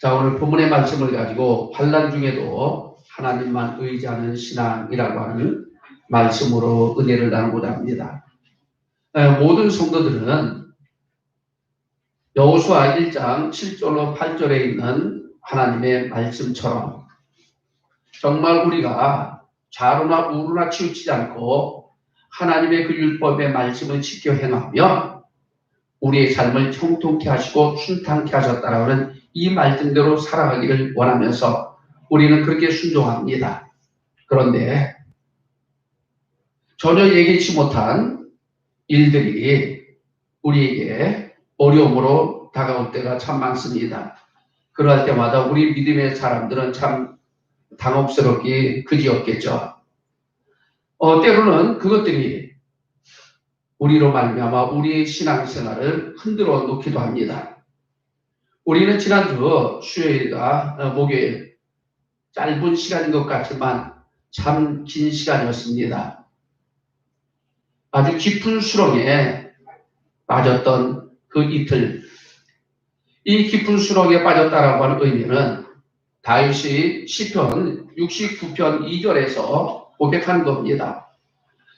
자, 오늘 본문의 말씀을 가지고 환난 중에도 하나님만 의지하는 신앙이라고 하는 말씀으로 은혜를 나누고자 합니다. 모든 성도들은 여호수아 1장 7절로 8절에 있는 하나님의 말씀처럼 정말 우리가 좌로나 우로나 치우치지 않고 하나님의 그 율법의 말씀을 지켜 행하며 우리의 삶을 형통케 하시고 순탄케 하셨다라는 이 말씀대로 살아가기를 원하면서 우리는 그렇게 순종합니다. 그런데 전혀 예기치 못한 일들이 우리에게 어려움으로 다가올 때가 참 많습니다. 그럴 때마다 우리 믿음의 사람들은 참 당혹스럽기 그지없겠죠. 때로는 그것들이 우리로 말미암아 우리의 신앙생활을 흔들어 놓기도 합니다. 우리는 지난주 수요일과 목요일 짧은 시간인 것 같지만 참 긴 시간이었습니다. 아주 깊은 수렁에 빠졌던 그 이틀, 이 깊은 수렁에 빠졌다라고 하는 의미는 다윗이 시편 69편 2절에서 고백한 겁니다.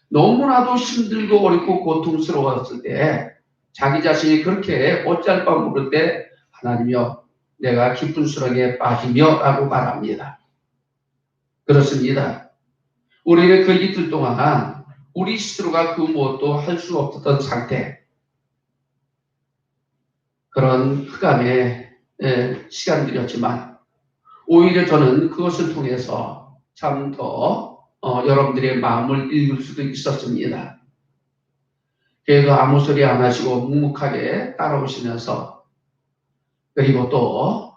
너무나도 힘들고 어렵고 고통스러웠을 때 자기 자신이 그렇게 어쩔 바 모를 때 하나님이여 내가 깊은 수렁에 빠지며 라고 말합니다. 그렇습니다. 우리는 그 이틀 동안 우리 스스로가 그 무엇도 할 수 없었던 상태, 그런 흑암의 시간들이었지만 오히려 저는 그것을 통해서 참 더 여러분들의 마음을 읽을 수도 있었습니다. 그래도 아무 소리 안 하시고 묵묵하게 따라오시면서 그리고 또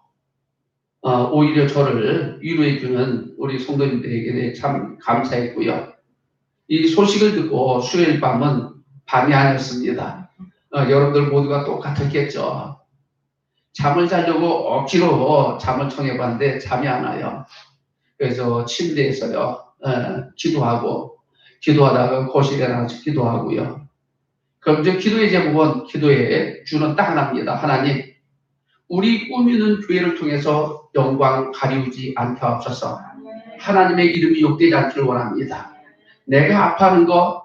오히려 저를 위로해주는 우리 성도님들에게 참 감사했고요. 이 소식을 듣고 수요일 밤은 밤이 아니었습니다. 여러분들 모두가 똑같았겠죠. 잠을 자려고 억지로 잠을 청해봤는데 잠이 안 와요. 그래서 침대에서요 기도하다가 거실에 나가서 기도하고요. 그럼 이제 기도의 제목은 기도의 주는 딱 하나입니다. 하나님, 우리 꾸미는 교회를 통해서 영광 가리우지 않게 하옵소서. 하나님의 이름이 욕되지 않기를 원합니다. 내가 아파하는 것,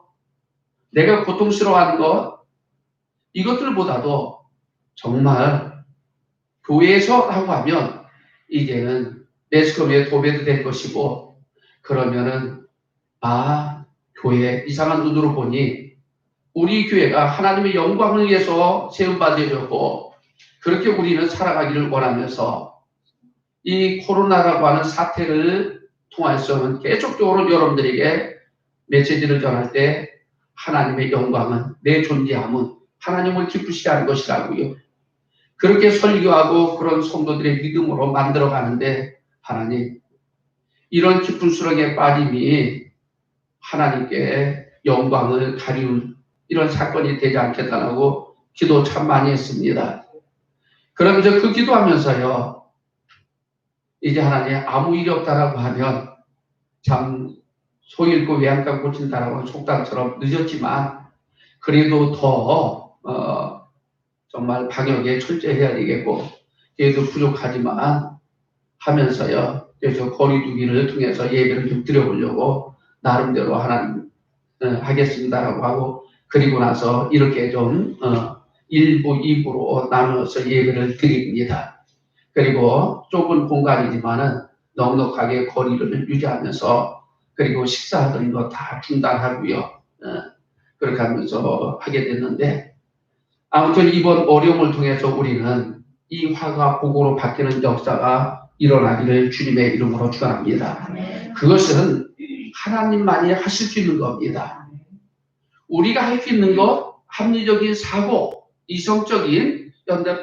내가 고통스러워하는 것, 이것들보다도 정말 교회에서 하고 하면 이제는 매스컴에 도배도 될 것이고, 그러면은 교회 이상한 눈으로 보니 우리 교회가 하나님의 영광을 위해서 세움받으려고 그렇게 우리는 살아가기를 원하면서 이 코로나라고 하는 사태를 통해서는 계속적으로 여러분들에게 메시지를 전할 때 하나님의 영광은, 내 존재함은 하나님을 기쁘시게 하는 것이라고요. 그렇게 설교하고 그런 성도들의 믿음으로 만들어가는데 하나님, 이런 깊은 수렁에 빠짐이 하나님께 영광을 가리운 이런 사건이 되지 않겠다고 기도 참 많이 했습니다. 그러면서 그 기도하면서요, 이제 하나님 아무 일이 없다라고 하면 참 소 잃고 외양간 고친다라고 속담처럼 늦었지만 그래도 더 정말 방역에 철저해야 되겠고 그래도 부족하지만 하면서요, 그래서 거리두기를 통해서 예배를 좀 드려보려고 나름대로 하나님 하겠습니다라고 하고, 그리고 나서 이렇게 좀 1부, 2부로 나누어서 예배를 드립니다. 그리고 좁은 공간이지만은 넉넉하게 거리를 유지하면서 그리고 식사하는 거 다 중단하고요. 그렇게 하면서 하게 됐는데, 아무튼 이번 어려움을 통해서 우리는 이 화가 복으로 바뀌는 역사가 일어나기를 주님의 이름으로 축원합니다. 그것은 하나님만이 하실 수 있는 겁니다. 우리가 할 수 있는 것, 합리적인 사고, 이성적인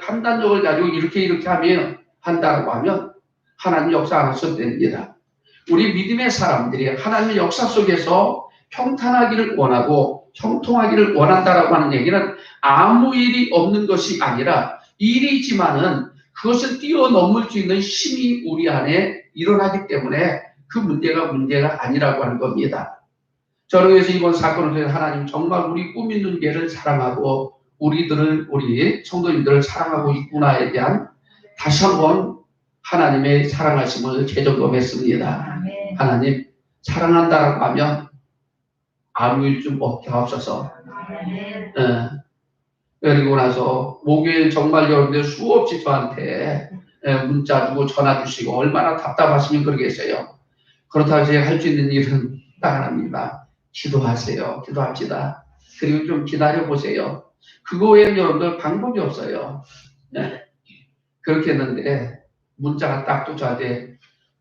판단력을 가지고 이렇게 하면 한다고 하면 하나님 역사 안 하셔도 됩니다. 우리 믿음의 사람들이 하나님의 역사 속에서 평탄하기를 원하고 형통하기를 원한다라고 하는 얘기는 아무 일이 없는 것이 아니라 일이 있지만은 그것을 뛰어넘을 수 있는 힘이 우리 안에 일어나기 때문에 그 문제가 아니라고 하는 겁니다. 저는 그래서 이번 사건을 통해서 하나님 정말 우리 꿈 있는 교회를 사랑하고 우리 성도님들을 사랑하고 있구나에 대한 다시 한번 하나님의 사랑하심을 재점검했습니다. 아멘. 하나님 사랑한다라고 하면 아무 일 좀 없게 하옵소서. 아멘. 그리고 나서 목요일 정말 여러분들 수없이 저한테 문자 주고 전화 주시고 얼마나 답답하시면 그러겠어요. 그렇다고 제가 할 수 있는 일은 딱 하나입니다. 기도하세요. 기도합시다. 그리고 좀 기다려보세요. 그거 외에는 여러분들 방법이 없어요. 네. 그렇게 했는데 문자가 딱 또 저한테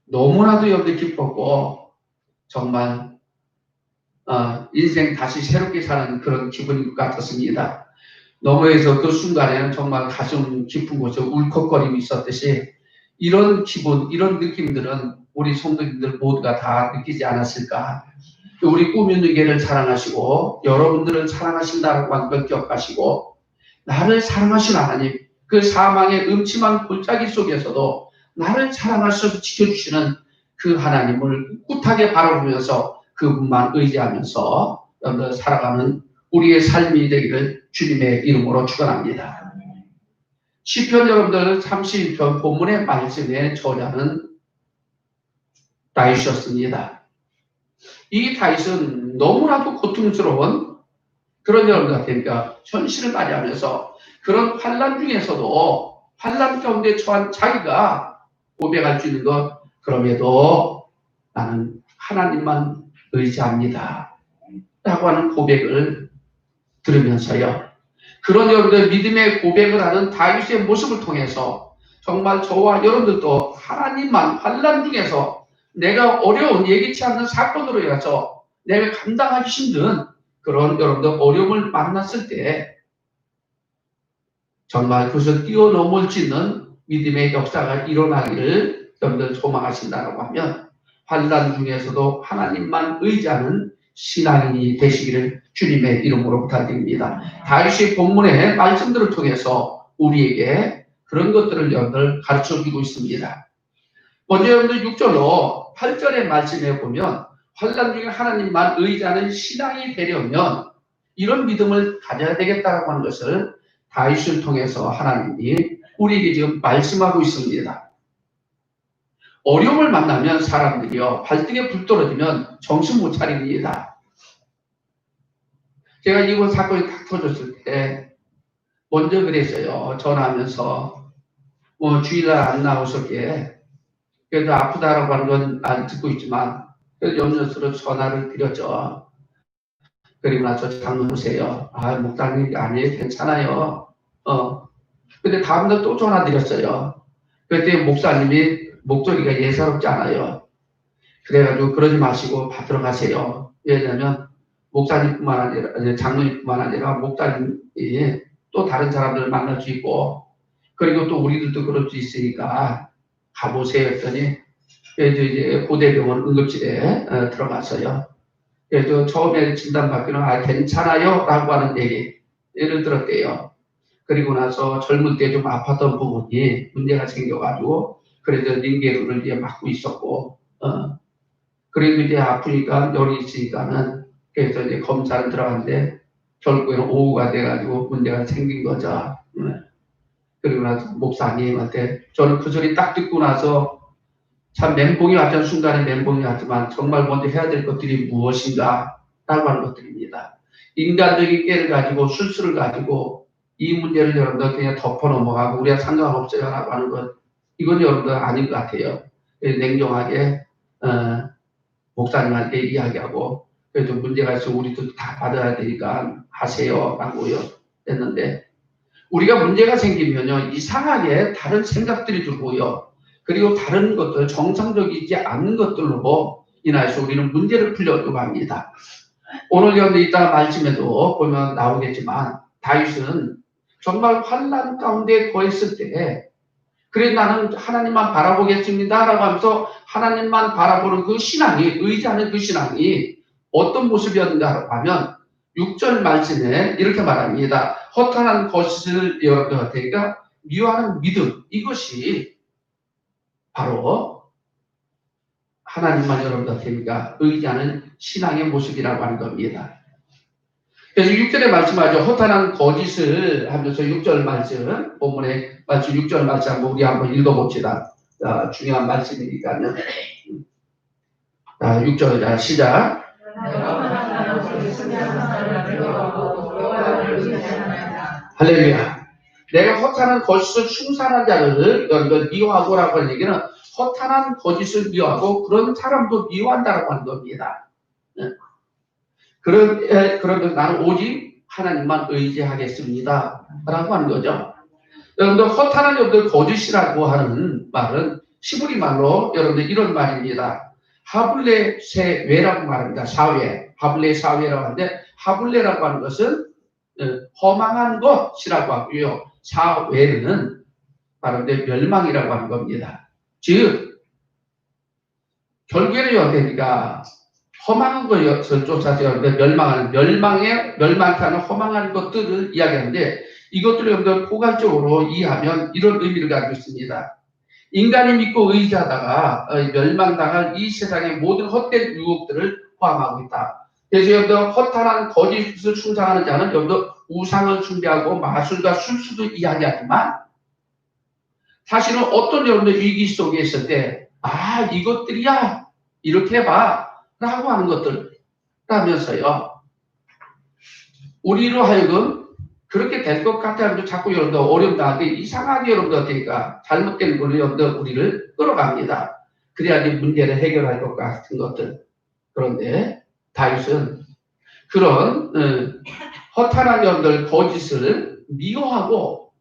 너무나도 여러분들 기뻤고 정말 인생 다시 새롭게 사는 그런 기분인 것 같았습니다. 너머에서 그 순간에는 정말 가슴 깊은 곳에 울컥거림이 있었듯이 이런 기분, 이런 느낌들은 우리 성도님들 모두가 다 느끼지 않았을까. 우리 꾸미는 교회를 사랑하시고 여러분들을 사랑하신다고 하는 걸 기억하시고 나를 사랑하신 하나님, 그 사망의 음침한 골짜기 속에서도 나를 사랑하셔서 지켜주시는 그 하나님을 꿋하게 바라보면서 그분만 의지하면서 여러분들 살아가는 우리의 삶이 되기를 주님의 이름으로 축원합니다. 시편 여러분들 31편 본문의 말씀에 저자는 다윗이었습니다. 이 다윗은 너무나도 고통스러운 그런 여러분 같으니까 현실을 맞이하면서 그런 환난 중에서도 환난 가운데 처한 자기가 고백할 수 있는 것, 그럼에도 나는 하나님만 의지합니다 라고 하는 고백을 들으면서요, 그런 여러분들 믿음의 고백을 하는 다윗의 모습을 통해서 정말 저와 여러분들도 하나님만 환난 중에서 내가 어려운 예기치 않는 사건으로 인해서 내가 감당하기 힘든 그런 여러분들 어려움을 만났을 때 정말 그것을 뛰어넘을 수 있는 믿음의 역사가 일어나기를 여러분들 소망하신다고 하면 환난 중에서도 하나님만 의지하는 신앙인이 되시기를 주님의 이름으로 부탁드립니다. 다윗의 본문의 말씀들을 통해서 우리에게 그런 것들을 여러분들 가르쳐주고 있습니다. 먼저 여러분들 6절로 8절의 말씀에 보면 환난 중에 하나님만 의지하는 신앙이 되려면 이런 믿음을 가져야 되겠다라고 하는 것을 다윗을 통해서 하나님이 우리에게 지금 말씀하고 있습니다. 어려움을 만나면 사람들이요, 발등에 불 떨어지면 정신 못 차립니다. 제가 이번 사건이 딱 터졌을 때 먼저 그랬어요. 전화하면서 주일날 안 나오셨기에 그래도 아프다라고 하는 건 안 듣고 있지만 그래도 염려스러워 전화를 드렸죠. 그리고 나서 장로 보세요. 목사님 아니에요. 괜찮아요. 근데 다음날 또 전화 드렸어요. 그때 목사님이 목소리가 예사롭지 않아요. 그래가지고 그러지 마시고 받으러 가세요. 왜냐면 목사님뿐만 아니라 장로님뿐만 아니라 목사님이 또 다른 사람들을 만날 수 있고 그리고 또 우리들도 그럴 수 있으니까 가보세요 했더니 그래도 이제 고대병원 응급실에 들어갔어요. 그래도 처음에 진단받기는 괜찮아요 라고 하는 얘기를 들었대요. 그리고 나서 젊을 때 좀 아팠던 부분이 문제가 생겨가지고 그래서 링게루를 이제 맞고 있었고 그리고 이제 아프니까 열이 있으니까는 그래서 이제 검사를 들어갔는데 결국에는 오후가 돼가지고 문제가 생긴 거죠. 그리고 나서 목사님한테 저는 그 소리 딱 듣고 나서 참 멘붕이 왔던 순간에 멘붕이 왔지만 정말 먼저 해야 될 것들이 무엇인가 라고 하는 것들입니다. 인간적인 깨를 가지고 술수를 가지고 이 문제를 여러분들 그냥 덮어 넘어가고 우리가 상관없어요 라고 하는 것, 이건 여러분들 아닌 것 같아요. 냉정하게 목사님한테 이야기하고 그래도 문제가 있어 우리도 다 받아야 되니까 하세요 라고요 했는데, 우리가 문제가 생기면요 이상하게 다른 생각들이 들고요 그리고 다른 것들 정상적이지 않은 것들로 인해서 우리는 문제를 풀려고 합니다. 오늘 여러분들 이따 말씀에도 보면 나오겠지만 다윗은 정말 환난 가운데 거했을 때 그래 나는 하나님만 바라보겠습니다 라고 하면서 하나님만 바라보는 그 신앙이, 의지하는 그 신앙이 어떤 모습이었는가 하면 6절 말씀에 이렇게 말합니다. 허탄한 것을 여러분들과 미워하는 믿음, 이것이 바로 하나님만 여러분들과 의지하는 신앙의 모습이라고 하는 겁니다. 그래서 6절에 말씀하죠. 허탄한 거짓을 하면서 6절 말씀, 본문의 말씀 6절 말씀 한번 우리 한번 읽어봅시다. 중요한 말씀이니까요. 6절 시작. 할렐루야. 내가 허탄한 거짓을 충산한 자를 미워하고라고 하는 얘기는 허탄한 거짓을 미워하고 그런 사람도 미워한다라고 하는 겁니다. 그런데 나는 오직 하나님만 의지하겠습니다. 라고 하는 거죠. 여러분들 허탄한 여러분들 거짓이라고 하는 말은 시브리 말로 여러분들 이런 말입니다. 하블레 세외라고 말합니다. 사회. 하블레 사회라고 하는데 하블레라고 하는 것은 허망한 것이라고 하고요. 사외는 바로 멸망이라고 하는 겁니다. 즉 결국에는 어떻습니까? 허망한 것을 쫓아서 멸망하는 허망한 것들을 이야기하는데 이것들을 여러분들 포괄적으로 이해하면 이런 의미를 가지고 있습니다. 인간이 믿고 의지하다가 멸망당할 이 세상의 모든 헛된 유혹들을 포함하고 있다. 그래서 여러분들 허탄한 거짓을 충상하는 자는 여러분들 우상을 숭배하고 마술과 술수도 이야기하지만 사실은 어떤 여러분들 위기 속에 있을 때 이것들이야 이렇게 해봐 라고 하는 것들 라면서요 우리로 하여금 그렇게 될 것 같아요. 자꾸 여러분들 어렵다. 이상하게 여러분들 어떻게니까 잘못된 걸로 여러분들 우리를 끌어갑니다. 그래야지 문제를 해결할 것 같은 것들. 그런데 다윗은 그런 허탄한 여러분들 거짓을 미워하고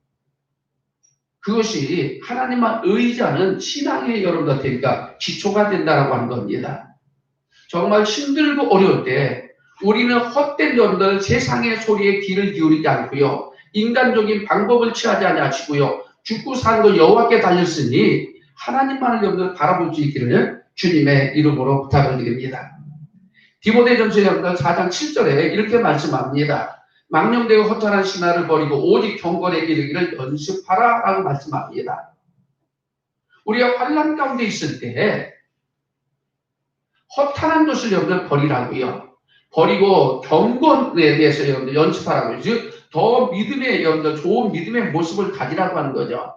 그것이 하나님만 의지하는 신앙의 여러분들 어떻게니까 기초가 된다라고 하는 겁니다. 정말 힘들고 어려울 때 우리는 헛된 여러분들 세상의 소리에 귀를 기울이지 않고요. 인간적인 방법을 취하지 아니하시고요. 죽고 사는 거 여호와께 달렸으니 하나님만을 여러분들 바라볼 수 있기를 주님의 이름으로 부탁을 드립니다. 디모데전서 여러분들 4장 7절에 이렇게 말씀합니다. 망령되고 허탄한 신화를 버리고 오직 경건에 이르기를 연습하라 라고 말씀합니다. 우리가 환난 가운데 있을 때 허탄한 것을 여러분들 버리라고요. 버리고 경건에 대해서 여러분들 연습하라고요. 즉, 더 믿음의 여러분들 좋은 믿음의 모습을 가지라고 하는 거죠.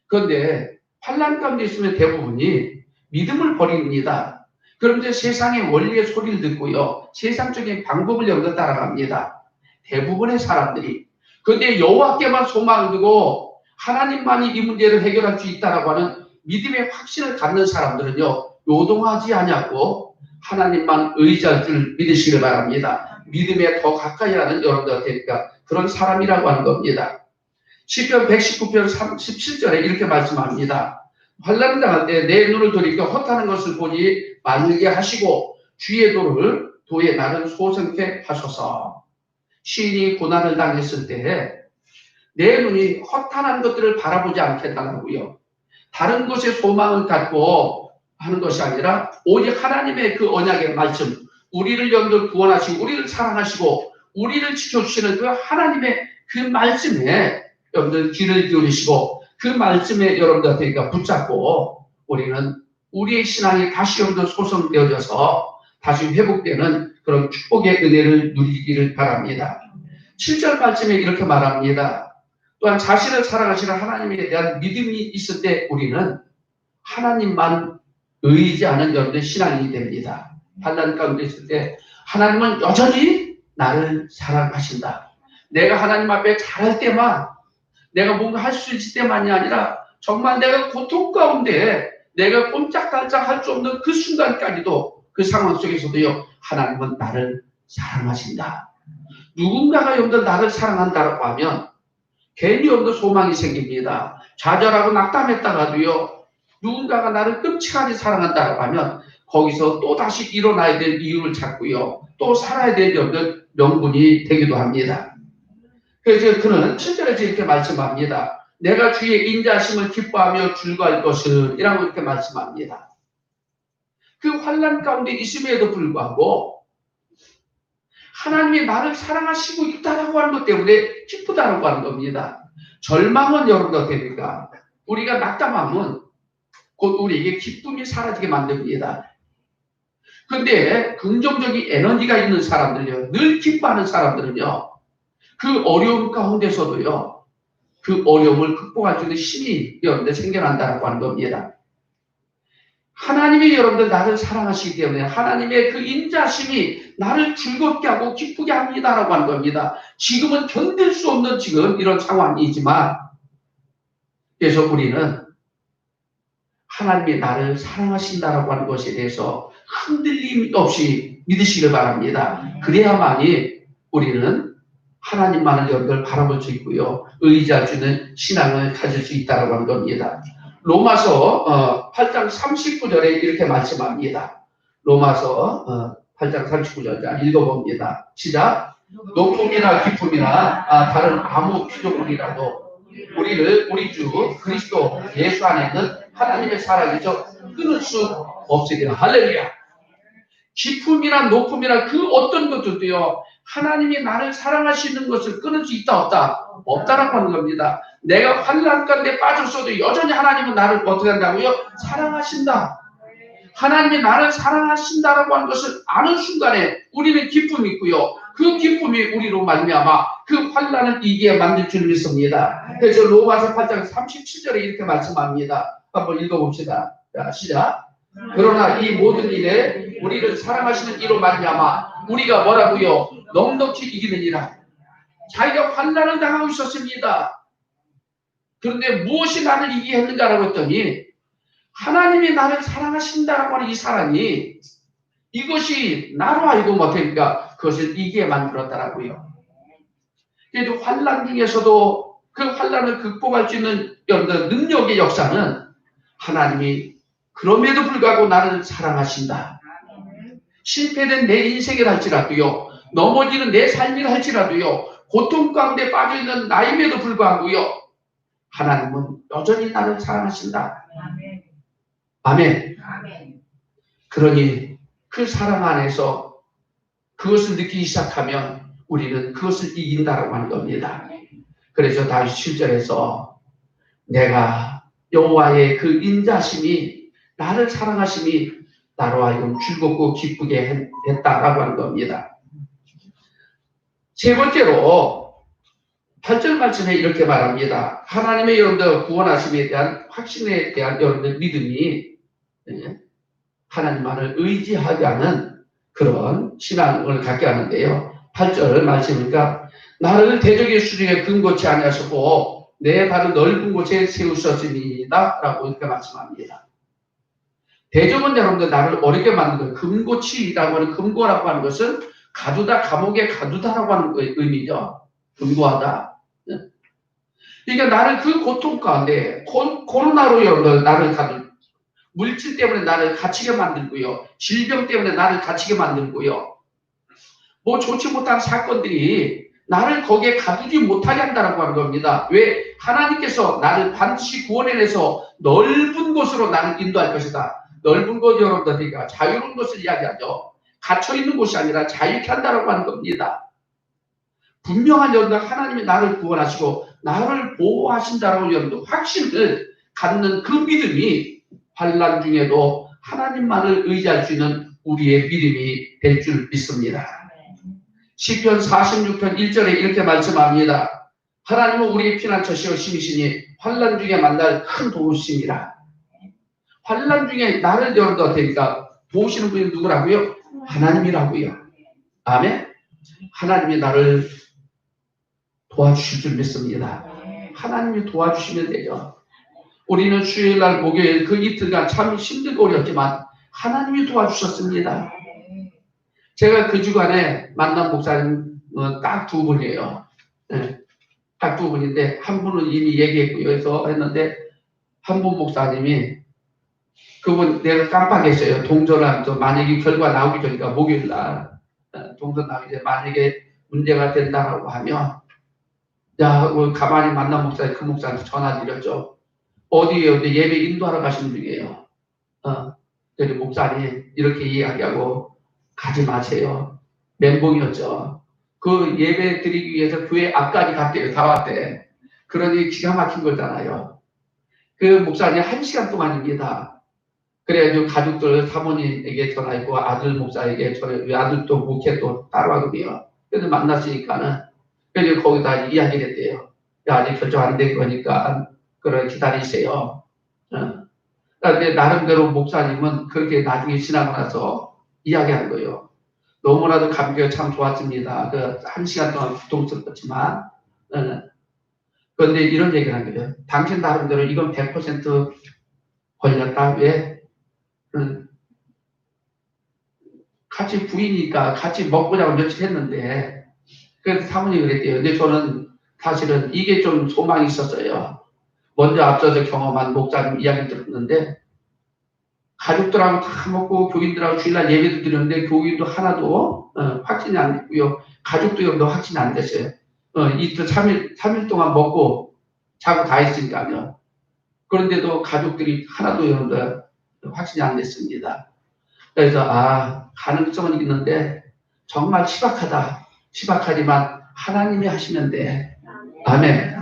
그런데 환난 가운데 있으면 대부분이 믿음을 버립니다. 그럼 이제 세상의 원리의 소리를 듣고요. 세상적인 방법을 여러분들 따라갑니다. 대부분의 사람들이. 그런데 여호와께만 소망을 두고 하나님만이 이 문제를 해결할 수 있다라고 하는 믿음의 확신을 갖는 사람들은요. 요동하지 않냐고 하나님만 의지할 줄 믿으시길 바랍니다. 믿음에 더 가까이 하는 여러분들한테니까 그런 사람이라고 하는 겁니다. 시편 119편 37절에 이렇게 말씀합니다. 환난을 당할 때 내 눈을 돌이켜 헛하는 것을 보지 말게 하시고 주의 도에 나를 소생케 하소서. 시인이 고난을 당했을 때 내 눈이 허탄한 것들을 바라보지 않게 달라고요. 다른 것에 소망을 갖고 하는 것이 아니라 오직 하나님의 그 언약의 말씀, 우리를 여러분들 구원하시고 우리를 사랑하시고 우리를 지켜주시는 그 하나님의 그 말씀에 여러분들 귀를 기울이시고 그 말씀에 여러분들한테 붙잡고 우리는 우리의 신앙이 다시 여러분들 소성되어져서 다시 회복되는 그런 축복의 은혜를 누리기를 바랍니다. 7절 말씀에 이렇게 말합니다. 또한 자신을 사랑하시는 하나님에 대한 믿음이 있을 때 우리는 하나님만 의지하는 여러분의 신앙이 됩니다. 환난 가운데 있을 때 하나님은 여전히 나를 사랑하신다. 내가 하나님 앞에 잘할 때만 내가 뭔가 할 수 있을 때만이 아니라 정말 내가 고통 가운데 내가 꼼짝달짝 할 수 없는 그 순간까지도 그 상황 속에서도요 하나님은 나를 사랑하신다. 누군가가 여러분들 나를 사랑한다고 하면 괜히 여러분들 소망이 생깁니다. 좌절하고 낙담했다가도요 누군가가 나를 끔찍하게 사랑한다고 하면 거기서 또 다시 일어나야 될 이유를 찾고요. 또 살아야 될 명분이 되기도 합니다. 그래서 그는 7절에서 이렇게 말씀합니다. 내가 주의 인자심을 기뻐하며 즐거워할 것을 이라고 이렇게 말씀합니다. 그 환난 가운데 있음에도 불구하고 하나님이 나를 사랑하시고 있다라고 하는 것 때문에 기쁘다라고 하는 겁니다. 절망은 여러분들 어떻습니까? 우리가 낙담하면 곧 우리에게 기쁨이 사라지게 만듭니다. 그런데 긍정적인 에너지가 있는 사람들요, 늘 기뻐하는 사람들은요, 그 어려움 가운데서도요, 그 어려움을 극복할 수 있는 힘이 여러분들 생겨난다고 하는 겁니다. 하나님이 여러분들 나를 사랑하시기 때문에 하나님의 그 인자심이 나를 즐겁게 하고 기쁘게 합니다라고 하는 겁니다. 지금은 견딜 수 없는 지금 이런 상황이지만 그래서 우리는 하나님이 나를 사랑하신다라고 하는 것에 대해서 흔들림 없이 믿으시길 바랍니다. 그래야만이 우리는 하나님만을 여러분들 바라볼 수 있고요. 의지할 수 있는 신앙을 가질 수 있다고 하는 겁니다. 로마서 8장 39절에 이렇게 말씀합니다. 로마서 8장 39절 읽어봅니다. 시작. 높음이나 기쁨이나 다른 아무 피조물이라도 우리 주 그리스도 예수 안에 있는 하나님의 사랑에서 끊을 수 없으리라. 할렐루야. 기쁨이나 높음이나 그 어떤 것들도요, 하나님이 나를 사랑하시는 것을 끊을 수 있다 없다? 없다라고 하는 겁니다. 내가 환난 가운데 빠졌어도 여전히 하나님은 나를 어떻게 한다고요? 사랑하신다. 하나님이 나를 사랑하신다라고 하는 것을 아는 순간에 우리는 기쁨이 있고요. 그 기쁨이 우리로 말미암아 그 환난을 이기게 만들 줄 믿습니다. 그래서 로마서 8장 37절에 이렇게 말씀합니다. 한번 읽어봅시다. 자, 시작. 그러나 이 모든 일에 우리를 사랑하시는 이로 말미암아 우리가 뭐라고요? 넉넉히 이기느니라. 자기가 환난을 당하고 있었습니다. 그런데 무엇이 나를 이기게 했는가라고 했더니 하나님이 나를 사랑하신다라고 하는 이 사랑이 이것이 나로 알고 못하니까 그것을 이기게 만들었다라고요. 그래도 환난 중에서도 그 환난을 극복할 수 있는 능력의 역사는 하나님이 그럼에도 불구하고 나를 사랑하신다. 실패된 내 인생을 할지라도요. 넘어지는 내 삶을 할지라도요. 고통 가운데 빠져있는 나임에도 불구하고요. 하나님은 여전히 나를 사랑하신다. 아멘. 아멘. 그러니 그 사랑 안에서 그것을 느끼기 시작하면 우리는 그것을 이긴다라고 하는 겁니다. 그래서 다시 7절에서 내가 여호와의 그 인자심이 나를 사랑하심이 나로 하여금 즐겁고 기쁘게 했다라고 하는 겁니다. 세 번째로 8절 말씀에 이렇게 말합니다. 하나님의 여러분들 구원하심에 대한 확신에 대한 여러분들 믿음이 하나님만을 의지하게 하는 그런 신앙을 갖게 하는데요. 8절 말씀이니까 나를 대적의 수중에 근고치 아니하셨고 내 발을 넓은 곳에 세우셨습니다. 라고 이렇게 말씀합니다. 대적은 여러분들 나를 어렵게 만드는 금고치라고 하는 금고라고 하는 것은 가두다, 감옥에 가두다라고 하는 의미죠. 금고하다. 그러니까 나를 그 고통 가운데 코로나로 여러분들 나를 가두 물질 때문에 나를 갇히게 만들고요. 질병 때문에 나를 갇히게 만들고요. 뭐 좋지 못한 사건들이 나를 거기에 가두지 못하게 한다고 하는 겁니다. 왜? 하나님께서 나를 반드시 구원해내서 넓은 곳으로 나를 인도할 것이다. 넓은 곳 여러분들이니까 자유로운 것을 이야기하죠. 갇혀있는 곳이 아니라 자유케 한다고 하는 겁니다. 분명한 여러분들 하나님이 나를 구원하시고 나를 보호하신다라고 여러분들 확신을 갖는 그 믿음이 환난 중에도 하나님만을 의지할 수 있는 우리의 믿음이 될 줄 믿습니다. 시편 46편 1절에 이렇게 말씀합니다. 하나님은 우리의 피난처시여 힘이시니 환난 중에 만날 큰 도우심이라. 환난 중에 나를 여러분들 되니까 도우시는 분이 누구라고요? 하나님이라고요. 아멘. 하나님이 나를 도와주실 줄 믿습니다. 하나님이 도와주시면 되죠. 우리는 수요일날 목요일 그 이틀간 참 힘들고 어렵지만 하나님이 도와주셨습니다. 제가 그 주간에 만난 목사님 딱 두 분이에요. 네, 딱 두 분인데 한 분은 이미 얘기했고요. 해서 했는데 한 분 목사님이 그분 내가 깜빡했어요. 동전한 만약에 결과 나오기 전이니까 목요일날 동전 나오기 전에 만약에 문제가 된다라고 하면 야, 가만히 만난 목사님 그 목사한테 전화 드렸죠. 어디에요? 예배 인도하러 가시는 중이에요. 그래서 목사님 이렇게 이야기하고 가지 마세요. 멘붕이었죠. 그 예배 드리기 위해서 교회 앞까지 갔대요. 다 왔대. 그러니 기가 막힌 거잖아요. 그 목사님 1시간 동안입니다. 그래가지고 가족들 사모님에게 전화했고 아들 목사에게 전화했고 아들도 목회 또 따로 하거든요. 그래서 만났으니까는 그래서 거기다 이야기를 했대요. 아직 결정 안 된 거니까 그래 기다리세요. 그런데 나름대로 목사님은 그렇게 나중에 지나고 나서 이야기한 거예요. 너무나도 감기가 참 좋았습니다. 그 1시간 동안 고통스럽지만 그런데 이런 얘기를 한 거예요. 당신 나름대로 이건 100% 걸렸다. 왜? 같이 부인이니까 같이 먹고 자고 며칠 했는데 그래서 사모님이 그랬대요. 근데 저는 사실은 이게 좀 소망이 있었어요. 먼저 앞서서 경험한 목사님 이야기 들었는데 가족들하고 다 먹고 교인들하고 주일날 예배도 드렸는데 교인도 하나도 확진이 안 됐고요. 가족도 확진이 안 됐어요. 이틀 3일 동안 먹고 자고 다 했으니까요. 그런데도 가족들이 하나도 여러분들 확진이 안 됐습니다. 그래서 가능성은 있는데 정말 희박하다. 희박하지만 하나님이 하시면 돼. 아멘.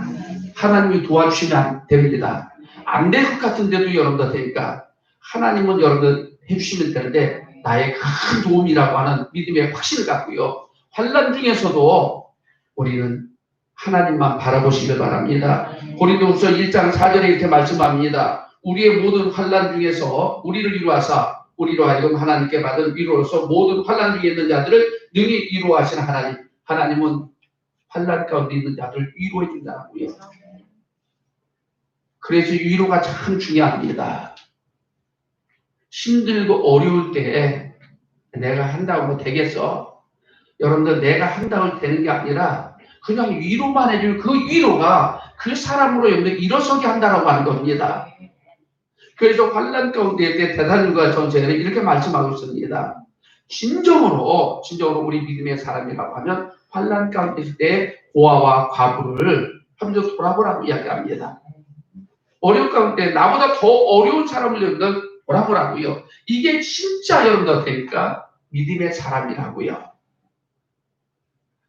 하나님이 도와주시면 됩니다. 안 될 것 같은데도 여러분들 되니까 하나님은 여러분들 해주시면 되는데 나의 큰 도움이라고 하는 믿음의 확신을 갖고요. 환난 중에서도 우리는 하나님만 바라보시길 바랍니다. 고린도후서 1장 4절에 이렇게 말씀합니다. 우리의 모든 환난 중에서 우리를 이루하사 우리로 하여금 하나님께 받은 위로로서 모든 환난 중에 있는 자들을 능히 위로하시는 하나님. 하나님은 환난 가운데 있는 자들을 위로해 준다고요. 그래서 위로가 참 중요합니다. 힘들고 어려울 때 내가 한다고 뭐 되겠어? 여러분들 내가 한다고 되는 게 아니라 그냥 위로만 해주면 그 위로가 그 사람으로 여러분들 일어서게 한다라고 하는 겁니다. 그래서 환난 가운데 대사님과 전세는 이렇게 말씀하고 있습니다. 진정으로 우리 믿음의 사람이라고 하면 환난 가운데 있을 때 고아와 과부를 한번 돌아보라고 이야기합니다. 어려운 가운데 나보다 더 어려운 사람을 여러분들 돌아보라고요. 이게 진짜 여러분들 되니까 믿음의 사람이라고요.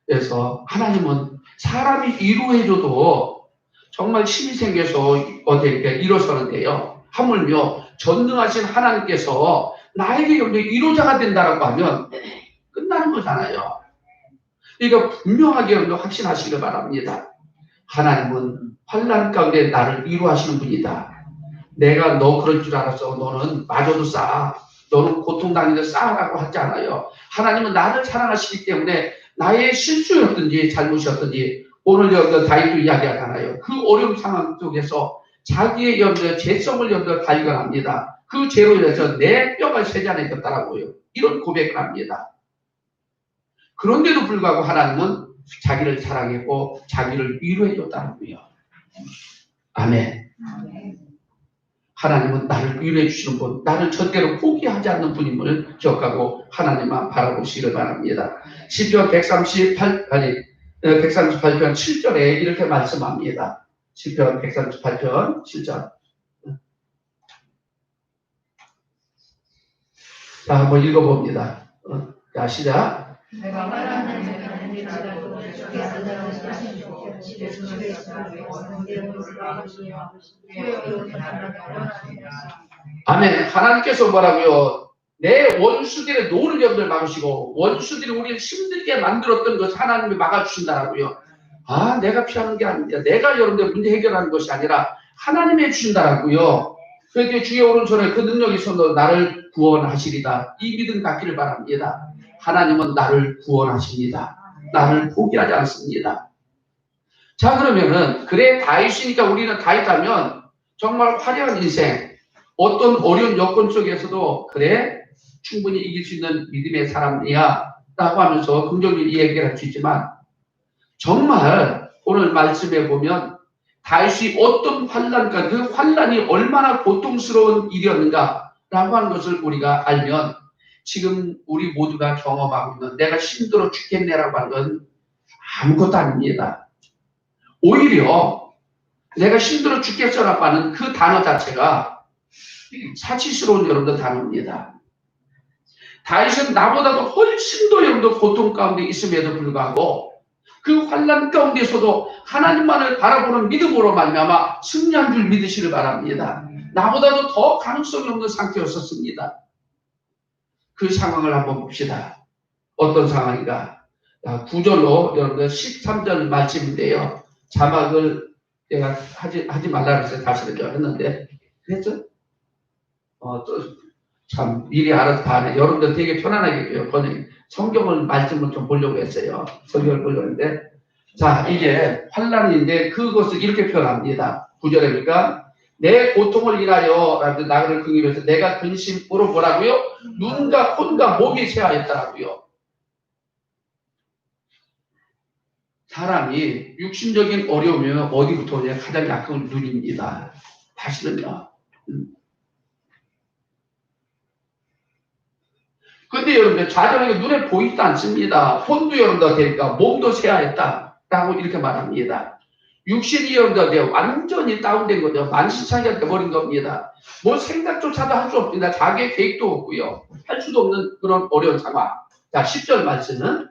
그래서 하나님은 사람이 위로해줘도 정말 힘이 생겨서 어떻게 일어서는데요. 하물며 전능하신 하나님께서 나에게 여러분들 위로자가 된다라고 하면 끝나는 거잖아요. 그러니까 분명하게 여러분들 확신하시길 바랍니다. 하나님은 환난 가운데 나를 위로하시는 분이다. 내가 너 그럴 줄 알았어. 너는 마저도 싸. 너는 고통당해도 싸라고 하지 않아요. 하나님은 나를 사랑하시기 때문에 나의 실수였든지 잘못이었든지 오늘 여러분들 다윗도 이야기하잖아요. 그 어려운 상황 속에서 자기의 여러분들 죄성을 여러분들 발견합니다. 그 죄로 인해서 내 뼈가 세잔해졌다라고요. 이런 고백을 합니다. 그런데도 불구하고 하나님은 자기를 사랑했고 자기를 위로해줬다고요. 아멘. 하나님은 나를 위로해 주시는 분, 나를 절대로 포기하지 않는 분임을 기억하고 하나님만 바라보시기를 바랍니다. 시편 138편 7절에 이렇게 말씀합니다. 시편 138편 7절. 자, 한번 읽어봅니다. 자, 시작. 아멘. 하나님께서 뭐라고요? 내 원수들의 노를 여러분들 막으시고 원수들이 우리를 힘들게 만들었던 것을 하나님이 막아주신다라고요. 내가 피하는 게 아닙니다. 내가 여러분들 문제 해결하는 것이 아니라 하나님이 해주신다라고요. 그렇게 주의 오른손에 그 능력이 있어서 나를 구원하시리다. 이 믿음 갖기를 바랍니다. 하나님은 나를 구원하십니다. 나를 포기하지 않습니다. 자, 그러면은 그래 다윗이니까 우리는 다윗하면 정말 화려한 인생, 어떤 어려운 여건 속에서도 그래 충분히 이길 수 있는 믿음의 사람이야 라고 하면서 긍정적인 얘기를 할 수 있지만 정말 오늘 말씀에 보면 다윗이 어떤 환난과 그 환난이 얼마나 고통스러운 일이었는가 라고 하는 것을 우리가 알면 지금 우리 모두가 경험하고 있는 내가 힘들어 죽겠네라고 하는 건 아무것도 아닙니다. 오히려 내가 힘들어 죽겠어라고 하는 그 단어 자체가 사치스러운 여러분들 단어입니다. 다윗은 나보다도 훨씬 더 여러분들 고통 가운데 있음에도 불구하고 그 환난 가운데서도 하나님만을 바라보는 믿음으로 말미암아 승리한 줄 믿으시길 바랍니다. 나보다도 더 가능성이 없는 상태였었습니다. 그 상황을 한번 봅시다. 어떤 상황인가? 9절로 여러분들 13절 말씀인데요. 자막을 내가 하지 말라 그랬어요. 다시 했는데 했죠? 참 미리 알아서 다 하네. 여러분들 되게 편안하게 번역 성경을 말씀을 좀 보려고 했어요. 성경을 보려고 했는데 자 이게 환란인데 그것을 이렇게 표현합니다. 9절에 보니까 내 고통을 인하여 나를 긍휼해서 내가 근심으로 뭐라고요? 눈과 콘과 목이 쇠하였다라고요. 사람이 육신적인 어려움이면 어디부터 오냐? 가장 약한 눈입니다. 다시는요. 근데 여러분들 좌절하게 눈에 보이지도 않습니다. 혼도 여러분들 되니까 몸도 쇠하였다라고 이렇게 말합니다. 육신이 여러분들 완전히 다운된 거죠. 만신창이가 돼버린 겁니다. 뭐 생각조차도 할 수 없습니다. 자기의 계획도 없고요. 할 수도 없는 그런 어려운 상황. 자, 10절 말씀은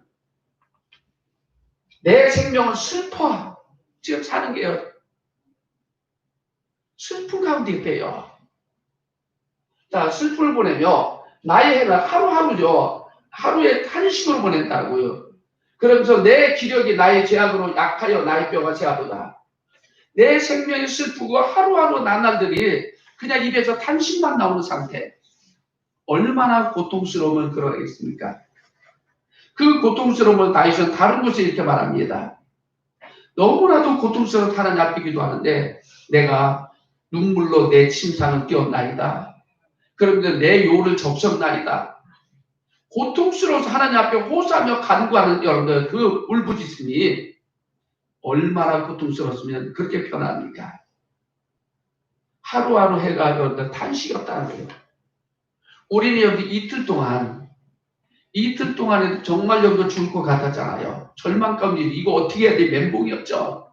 내 생명은 슬퍼. 지금 사는 게요. 슬픔 가운데 있대요. 자, 슬픔을 보내며 나의 해는 하루하루죠. 하루에 한식으로 보낸다고요. 그러면서 내 기력이 나의 죄악으로 약하여 나의 뼈가 쇠하도다. 내 생명이 슬프고 하루하루 나날들이 그냥 입에서 탄식만 나오는 상태. 얼마나 고통스러움을 그러겠습니까? 그 고통스러움을 다윗은 다른 곳에 이렇게 말합니다. 너무나도 고통스러운 하나님 앞에 기도하는데 내가 눈물로 내 침상을 띄었나이다. 그런데 내 요를 접셨나이다. 고통스러워서 하나님 앞에 호소하며 간구하는 여러분들 그 울부짖음이 얼마나 고통스러웠으면 그렇게 표현합니까? 하루하루 해가 여러분들 탄식이었다는 거예요. 우리는 여기 이틀 동안에 정말 여러분들 죽을 것 같았잖아요. 절망 가운데 이거 어떻게 해야 돼? 멘붕이었죠.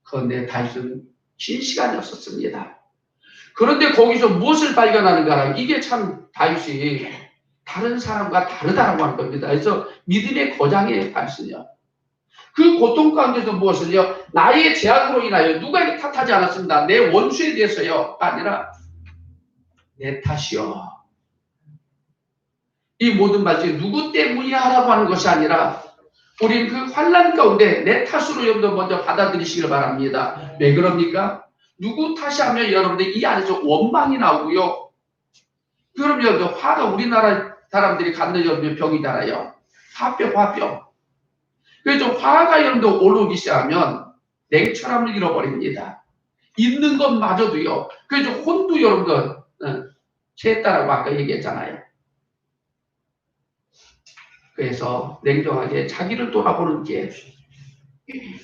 그런데 다윗은 긴 시간이었었습니다. 그런데 거기서 무엇을 발견하는가? 이게 참 다윗이 다른 사람과 다르다라고 하는 겁니다. 그래서 믿음의 거장이에요, 다윗은요. 그 고통 가운데서 무엇을요? 나의 죄악으로 인하여 누가 탓하지 않았습니다. 내 원수에 대해서요. 아니라 내 탓이요. 이 모든 말씀이 누구 때문이야 하라고 하는 것이 아니라 우리는 그 환란 가운데 내 탓으로 여러분들 먼저 받아들이시길 바랍니다. 왜 그럽니까? 누구 탓이하면 여러분들 이 안에서 원망이 나오고요. 그럼 여러분들 화가 우리나라 사람들이 갖는 여러분들 병이잖아요. 화병. 그래서 화가 여러분들 올라오기 시작하면 냉철함을 잃어버립니다. 있는 것마저도요. 그래서 혼도 여러분들 취했다라고 아까 얘기했잖아요. 그래서 냉정하게 자기를 돌아보는 게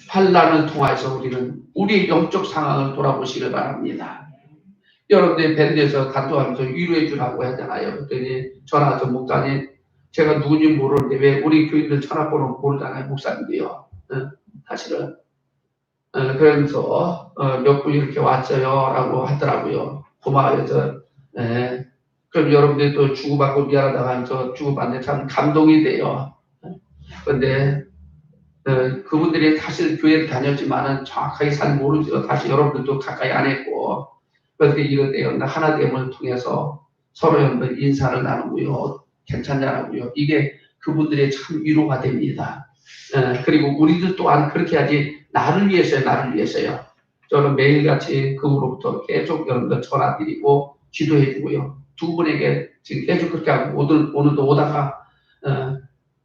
환란을 통해서 우리는 우리의 영적 상황을 돌아보시길 바랍니다. 여러분들이 밴드에서 간도하면서 위로해 주라고 하잖아요. 그랬더니 전화 와서 목사님 제가 누군지 모르는데 왜 우리 교인들 전화번호 모르잖아요. 목사님도요. 사실은 그러면서 몇 분이 이렇게 왔어요 라고 하더라고요. 고마워서 그럼 여러분들이 또 주고받고 미안하다고 하면서 주고받는데 참 감동이 돼요. 그런데 그분들이 사실 교회를 다녔지만은 정확하게 잘 모르죠. 사실 여러분들도 가까이 안 했고 그런데 이럴 때 하나 됨을 통해서 서로 여러분들 인사를 나누고요. 괜찮냐라고요. 이게 그분들의 참 위로가 됩니다. 그리고 우리들 또한 그렇게 하지 나를 위해서요. 저는 매일같이 그분으로부터 계속 여러분들 전화드리고 기도해주고요. 두 분에게 지금 계속 그렇게 하고 오늘도 오다가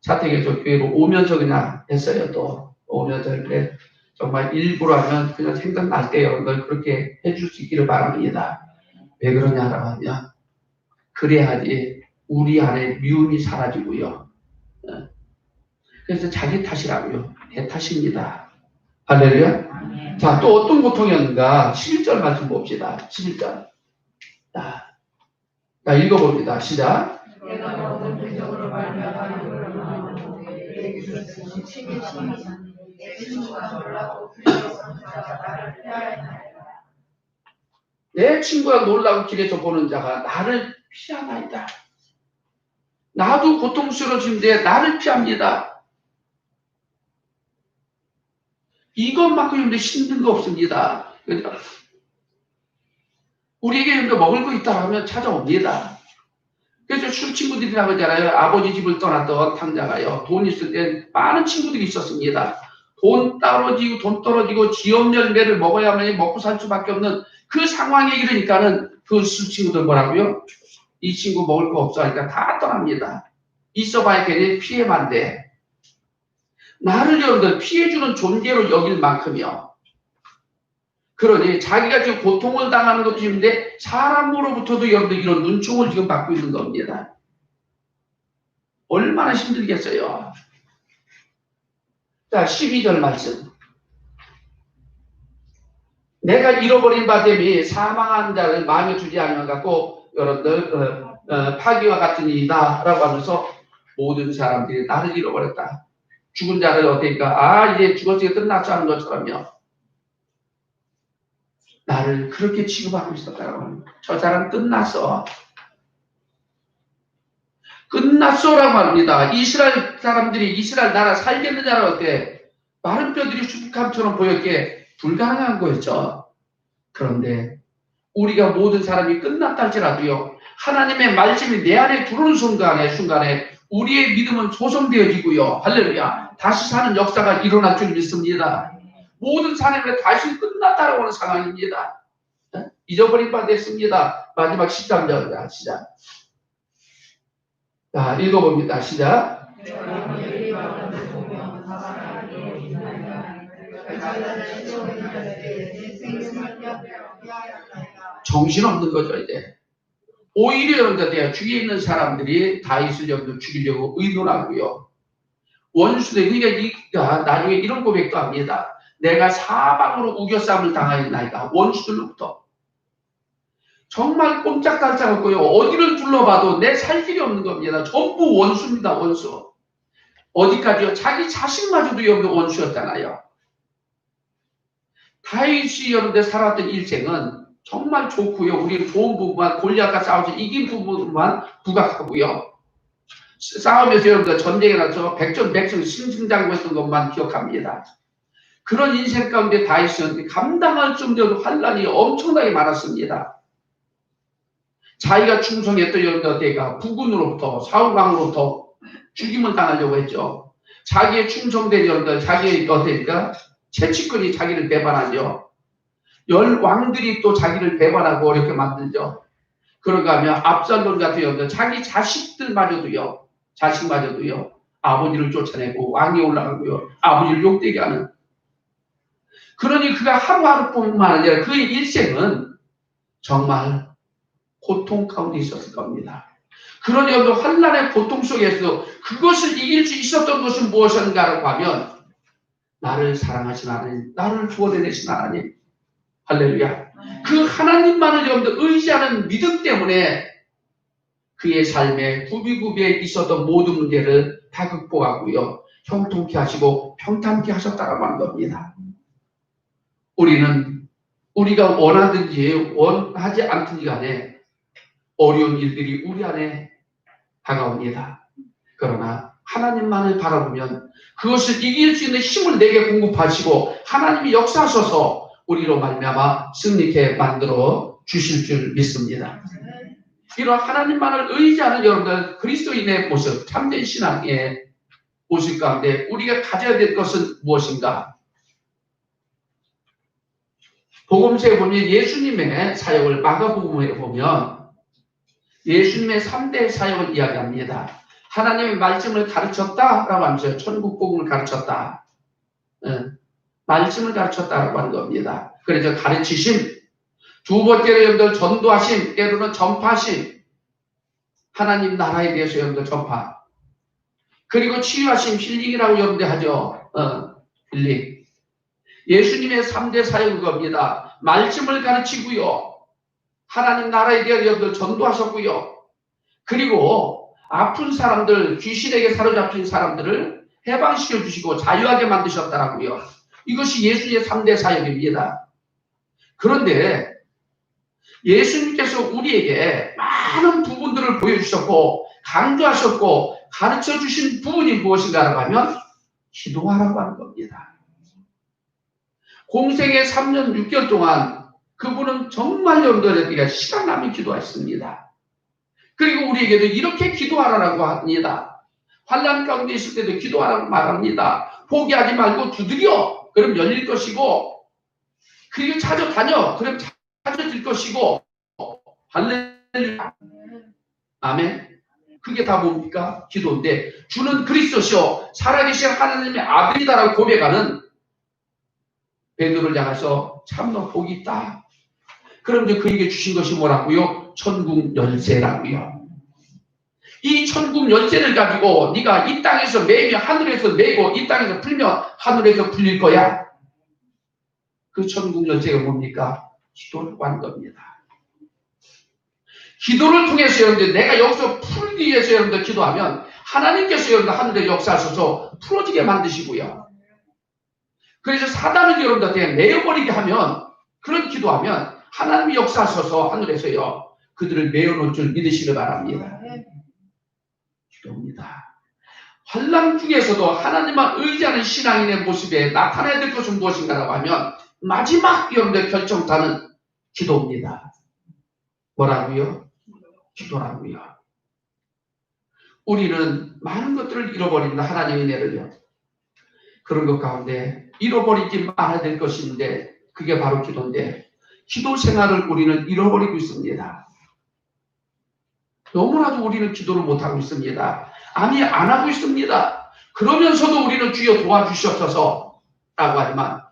사택에서 교회로 오면서 그냥 했어요. 또 오면서 이렇게 정말 일부러 하면 그냥 생각날 때 여러분들 그렇게 해줄 수 있기를 바랍니다. 왜 그러냐라고 하면 그래야지 우리 안에 미움이 사라지고요. 그래서 자기 탓이라고요. 내 탓입니다. 할렐루야. 자, 또 어떤 고통이었는가? 11절 말씀 봅시다. 11절. 자, 읽어봅니다. 시작. 내 친구가 놀라고 길에서 보는 자가 나를 피하나이다. 나도 고통스러워지는데 나를 피합니다. 이것만큼 힘든 거 없습니다. 그러니까 우리에게 먹을 거 있다 하면 찾아옵니다. 그래서 술 친구들이라고 하잖아요. 아버지 집을 떠났던 탕자가요. 돈 있을 때 많은 친구들이 있었습니다. 돈 떨어지고 지역 열매를 먹어야만 먹고 살 수밖에 없는 그 상황에 이르니까는 그 친구들 뭐라고요? 이 친구 먹을 거 없어 하니까 다 떠납니다. 있어봐야 괜히 피해만 돼. 나를 여러분들 피해주는 존재로 여길 만큼이요. 그러니 자기가 지금 고통을 당하는 것도 있는데 사람으로부터도 여러분들 이런 눈총을 지금 받고 있는 겁니다. 얼마나 힘들겠어요. 자, 12절 말씀. 내가 잃어버린 바 됨이 사망한 자를 마음에 두지 않으면 갖고 여러분들 파기와 같은 일이다 라고 하면서 모든 사람들이 나를 잃어버렸다. 죽은 자를 어떻게니까 이제 죽었으니까 끝났어 하는 것처럼요. 나를 그렇게 취급하고 있었다라고 합니다. 저 사람 끝났어. 끝났어라고 합니다. 이스라엘 사람들이 이스라엘 나라 살겠느냐를 어때 마른 뼈들이 수북함처럼 보였기에 불가능한 거였죠. 그런데 우리가 모든 사람이 끝났다 할지라도요. 하나님의 말씀이 내 안에 들어오는 순간에 우리의 믿음은 소성되어지고요. 할렐루야. 다시 사는 역사가 일어날 줄 믿습니다. 모든 사람이 다시 끝났다라고 하는 상황입니다. 잊어버린 바 됐습니다. 마지막 13절 시작. 자, 읽어봅니다. 시작. 정신없는 거죠, 이제. 오히려 여러분들 주위에 있는 사람들이 다윗을 여러분들 죽이려고 의논하고요. 원수들, 그러니까 나중에 이런 고백도 합니다. 내가 사방으로 우겨싸움을 당하였나이다. 원수들로부터. 정말 꼼짝달싹 없고요. 어디를 둘러봐도 내 살 길이 없는 겁니다. 전부 원수입니다. 원수. 어디까지요? 자기 자식마저도 여러분들 원수였잖아요. 다윗이 여러분들 살았던 일생은 정말 좋고요. 우리는 좋은 부분만 골리앗과 싸워서 이긴 부분만 부각하고요. 싸우면서 여러분들 전쟁에 나서 백전백승 승승장구했던 것만 기억합니다. 그런 인생 가운데 다윗은 감당할 정도로 환란이 엄청나게 많았습니다. 자기가 충성했던 여러분들 부군으로부터 사울왕으로부터 죽임을 당하려고 했죠. 자기의 충성된 여러분들 자기의 채찍꾼이 자기를 배반하죠. 열 왕들이 또 자기를 배반하고 이렇게 만들죠. 그런가 하면 압살론 같은 여러분들 자기 자식마저도요 아버지를 쫓아내고 왕이 올라가고요. 아버지를 욕되게 하는. 그러니 그가 하루하루뿐만 아니라 그의 일생은 정말 고통 가운데 있었을 겁니다. 그러니 여러분 환난의 고통 속에서 그것을 이길 수 있었던 것은 무엇인가라고 하면 나를 사랑하신 하나님, 나를 구원해내신 하나님, 할렐루야. 그 하나님만을 여러분들 의지하는 믿음 때문에 그의 삶에 구비구비에 있었던 모든 문제를 다 극복하고요. 형통케 하시고 평탄케 하셨다라고 하는 겁니다. 우리는 우리가 원하든지 원하지 않든지 간에 어려운 일들이 우리 안에 다가옵니다. 그러나 하나님만을 바라보면 그것을 이길 수 있는 힘을 내게 공급하시고 하나님이 역사하셔서 우리로 말미암아 승리케 만들어 주실 줄 믿습니다. 이런 하나님만을 의지하는 여러분들 그리스도인의 모습, 참된 신앙의 모습 가운데 우리가 가져야 될 것은 무엇인가? 복음서에 보면 예수님의 사역을 마가복음에 보면 예수님의 3대 사역을 이야기합니다. 하나님의 말씀을 가르쳤다라고 하면서 천국 복음을 가르쳤다. 말씀을 가르쳤다라고 하는 겁니다. 그래서 가르치심, 두 번째로 여러분들 전도하심, 때로는 전파하심, 하나님 나라에 대해서 여러분들 전파. 그리고 치유하심, 힐링이라고 여러분들 하죠. 힐링. 예수님의 3대 사역은 겁니다. 말씀을 가르치고요. 하나님 나라에 대해 여러분들 전도하셨고요. 그리고 아픈 사람들, 귀신에게 사로잡힌 사람들을 해방시켜 주시고 자유하게 만드셨다라고요. 이것이 예수님의 3대 사역입니다. 그런데 예수님께서 우리에게 많은 부분들을 보여주셨고 강조하셨고 가르쳐 주신 부분이 무엇인가라고 하면 기도하라고 하는 겁니다. 공생의 3년 6개월 동안 그분은 정말 여러분들에게 시간 나면 기도했습니다. 그리고 우리에게도 이렇게 기도하라고 합니다. 환난 가운데 있을 때도 기도하라고 말합니다. 포기하지 말고 두드려. 그럼 열릴 것이고, 그리고 찾아다녀. 그럼 찾아질 것이고. 할렐루야. 아멘. 그게 다 뭡니까? 기도인데, 주는 그리스도시요 살아계신 하나님의 아들이다라고 고백하는 베드로를 향해서 참으로 복이 있다. 그럼 이제 그에게 주신 것이 뭐라고요? 천국 열쇠라고요. 이 천국 열쇠를 가지고 네가 이 땅에서 매면 하늘에서 매고 이 땅에서 풀면 하늘에서 풀릴 거야. 그 천국 열쇠가 뭡니까? 기도라고 하는 겁니다. 기도를 통해서 여러분들 내가 여기서 풀기 위해서 여러분들 기도하면 하나님께서 여러분들 하늘에 역사하셔서 풀어지게 만드시고요. 그래서 사단을 여러분들한테 내어버리게 하면 그런 기도하면 하나님이 역사하셔서 하늘에서요 그들을 메어놓을 줄 믿으시길 바랍니다. 기도입니다. 환난 중에서도 하나님만 의지하는 신앙인의 모습에 나타나야 될 것은 무엇인가라고 하면 마지막 여러분들 결정타는 기도입니다. 뭐라고요? 기도라고요. 우리는 많은 것들을 잃어버립니다. 하나님의 은혜를요. 그런 것 가운데 잃어버리지 말아야 될 것이 있는데 그게 바로 기도인데 기도 생활을 우리는 잃어버리고 있습니다. 너무나도 우리는 기도를 못하고 있습니다. 아니 안 하고 있습니다. 그러면서도 우리는 주여 도와주시옵소서 라고 하지만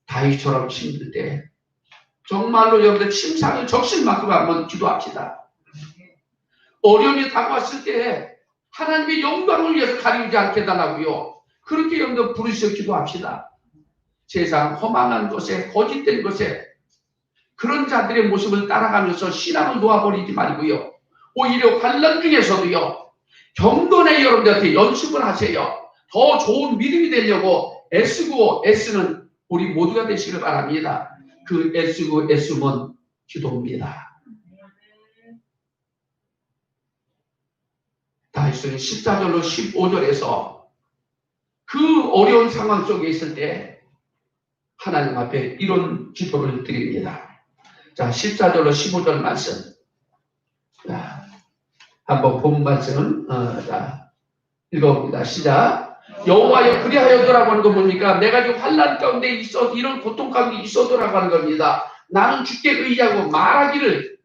다윗처럼 힘들 때 정말로 여러분들 침상을 적실 만큼 한번 기도합시다. 어려움이 다가왔을 때 하나님의 영광을 위해서 가리우지 않게 달라고요. 그렇게 여러분들 부르셔 기도합시다. 세상 허망한 것에 거짓된 것에 그런 자들의 모습을 따라가면서 신앙을 놓아버리지 말고요. 오히려 환난 중에서도요. 경건의 여러분들한테 연습을 하세요. 더 좋은 믿음이 되려고 애쓰고 애쓰는 우리 모두가 되시길 바랍니다. 그 애쓰고 애쓰면 기도입니다. 다윗은 14절로 15절에서 그 어려운 상황 속에 있을 때 하나님 앞에 이런 기도를 드립니다. 자, 14절로 15절 말씀. 자, 한번 본 말씀 읽어봅니다. 시작. 여호와여 그리하여도라고 하는 건 뭡니까? 내가 지금 환난 가운데 있어 이런 고통 가운데 있어도라고 하는 겁니다. 나는 주께 의지하고 말하기를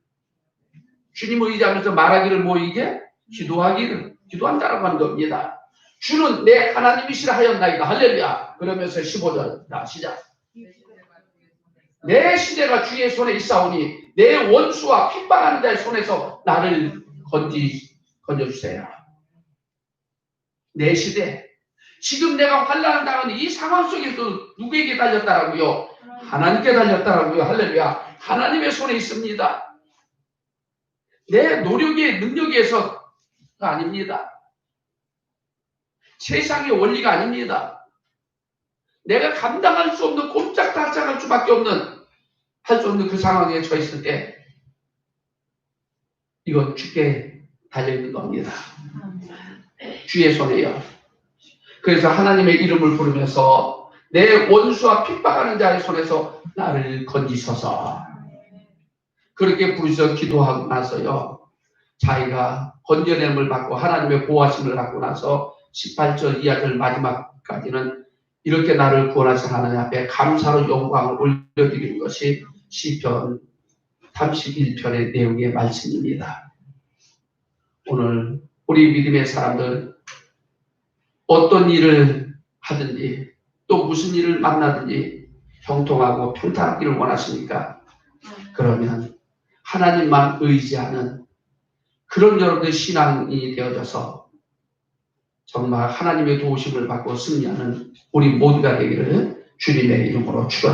주님을 의지하면서 말하기를 뭐 이게? 기도하기를 기도한다라고 하는 겁니다. 주는 내 하나님이시라 하였나이다. 할렐루야. 그러면서 15절 시작. 내 시대가 주의 손에 있사오니 내 원수와 핍박하는 자의 손에서 나를 건져주세요. 내 시대. 지금 내가 환난을 당하는 이 상황 속에서 누구에게 달렸다라고요? 하나님께 달렸다라고요. 할렐루야. 하나님의 손에 있습니다. 내 노력의 능력에서가 아닙니다. 세상의 원리가 아닙니다. 내가 감당할 수 없는 꼼짝달짝할 수밖에 없는 할 수 없는 그 상황에 처했을 때 이건 주께 달려있는 겁니다. 주의 손에요. 그래서 하나님의 이름을 부르면서 내 원수와 핍박하는 자의 손에서 나를 건지소서. 그렇게 부르셔 기도하고 나서요. 자기가 건져냄을 받고 하나님의 보호하심을 받고 나서 18절 이하절 마지막까지는 이렇게 나를 구원하신 하나님 앞에 감사로 영광을 올려드리는 것이 시편 31편의 내용의 말씀입니다. 오늘 우리 믿음의 사람들 어떤 일을 하든지 또 무슨 일을 만나든지 형통하고 평탄하기를 원하십니까? 그러면 하나님만 의지하는 그런 여러분의 신앙이 되어져서 정말 하나님의 도우심을 받고 승리하는 우리 모두가 되기를 주님의 이름으로 축원합니다.